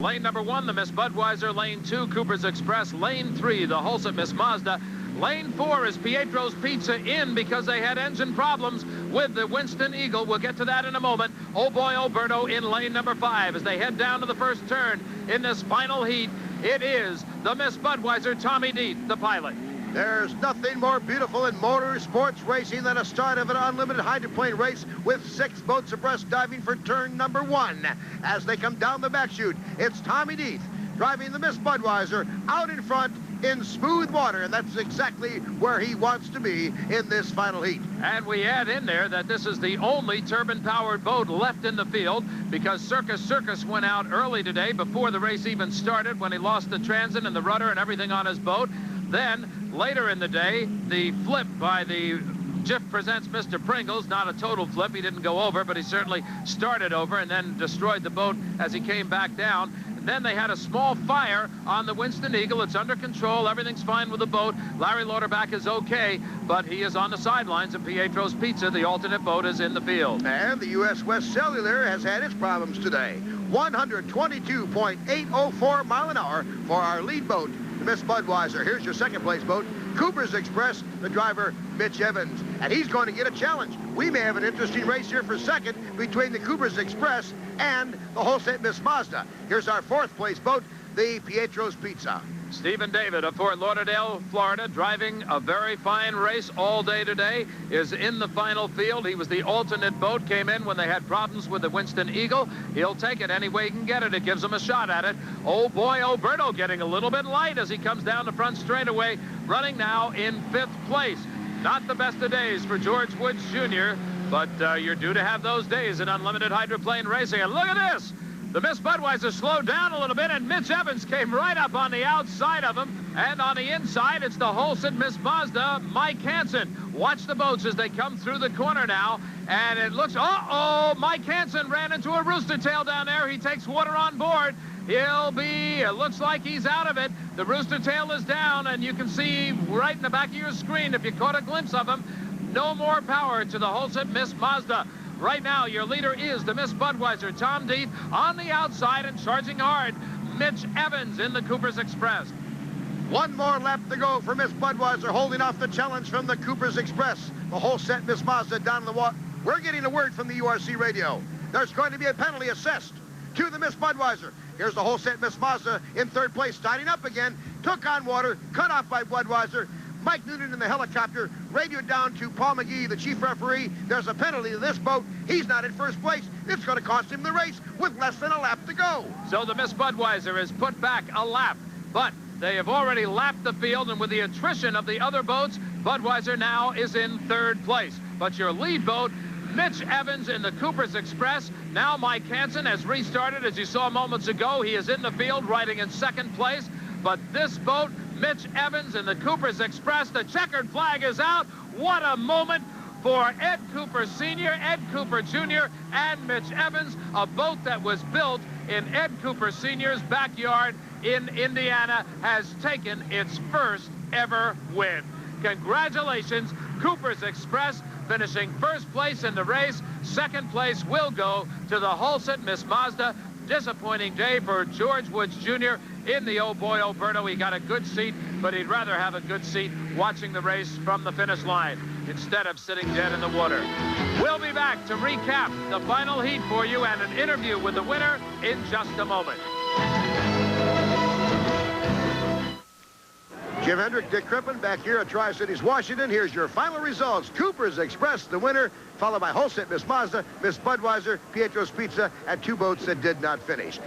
Lane number 1, the Miss Budweiser. Lane 2, Cooper's Express. Lane 3, the HOLSET Miss MAZDA. Lane 4 is Pietro's Pizza in because they had engine problems with the Winston Eagle. We'll get to that in a moment. Oh boy, Alberto in lane number 5 as they head down to the first turn in this final heat. It is the Miss Budweiser, Tommy Deeth, the pilot. There's nothing more beautiful in motorsports racing than a start of an unlimited hydroplane race with 6 boats abreast diving for turn number 1. As they come down the back chute, it's Tommy Deeth driving the Miss Budweiser out in front in smooth water, and that's exactly where he wants to be in this final heat. And we add in there that this is the only turbine-powered boat left in the field because Circus went out early today before the race even started when he lost the transit and the rudder and everything on his boat. Then, later in the day, the flip by the Jiff Presents Mr. Pringles, not a total flip. He didn't go over, but he certainly started over and then destroyed the boat as he came back down. Then they had a small fire on the Winston Eagle. It's under control. Everything's fine with the boat. Larry Lauterbach is okay, but he is on the sidelines, and Pietro's Pizza, the alternate boat, is in the field. And the U.S. West Cellular has had its problems today. 122.804 mile an hour for our lead boat, the Miss Budweiser. Here's your second place boat, Cooper's Express, the driver, Mitch Evans. And he's going to get a challenge. We may have an interesting race here for second between the Cooper's Express and the HOLSET Miss MAZDA. Here's our fourth place boat, the Pietro's Pizza. Stephen David of Fort Lauderdale, Florida, driving a very fine race all day today, is in the final field. He was the alternate boat, came in when they had problems with the Winston Eagle. He'll take it any way he can get it. It gives him a shot at it. Oh boy, Alberto getting a little bit light as he comes down the front straightaway, running now in 5th place. Not the best of days for George Woods Jr., but you're due to have those days in unlimited hydroplane racing. And look at this. The Miss Budweiser slowed down a little bit, and Mitch Evans came right up on the outside of him. And on the inside, it's the HOLSET Miss MAZDA, Mike Hanson. Watch the boats as they come through the corner now. And it looks, uh-oh, Mike Hanson ran into a rooster tail down there. He takes water on board. It looks like he's out of it. The rooster tail is down, and you can see right in the back of your screen, if you caught a glimpse of him, no more power to the HOLSET Miss MAZDA. Right now, your leader is the Miss Budweiser, Tom Deeth, on the outside and charging hard, Mitch Evans in the Cooper's Express. One more lap to go for Miss Budweiser, holding off the challenge from the Cooper's Express. The HOLSET Miss MAZDA down in the water. We're getting a word from the URC radio. There's going to be a penalty assessed to the Miss Budweiser. Here's the HOLSET Miss MAZDA in 3rd place, starting up again, took on water, cut off by Budweiser. Mike Noonan in the helicopter radioed down to Paul McGee, the chief referee. There's a penalty to this boat. He's not in 1st place. It's going to cost him the race with less than a lap to go. So the Miss Budweiser is put back a lap, but they have already lapped the field, and with the attrition of the other boats, Budweiser now is in 3rd place. But your lead boat, Mitch Evans in the Cooper's Express. Now Mike Hanson has restarted, as you saw moments ago. He is in the field, riding in 2nd place. But this boat, Mitch Evans in the Cooper's Express, the checkered flag is out. What a moment for Ed Cooper Sr., Ed Cooper Jr., and Mitch Evans, a boat that was built in Ed Cooper Sr.'s backyard in Indiana, has taken its first ever win. Congratulations, Cooper's Express, finishing 1st place in the race. 2nd place will go to the HOLSET Miss MAZDA. Disappointing day for George Woods Jr. in the Oh Boy Alberto. He got a good seat, but he'd rather have a good seat watching the race from the finish line instead of sitting dead in the water. We'll be back to recap the final heat for you and an interview with the winner in just a moment. Jim Hendrick, Dick Crippen back here at Tri-Cities, Washington. Here's your final results. Cooper's Express, the winner, followed by HOLSET Miss MAZDA, Miss Budweiser, Pietro's Pizza, and 2 boats that did not finish.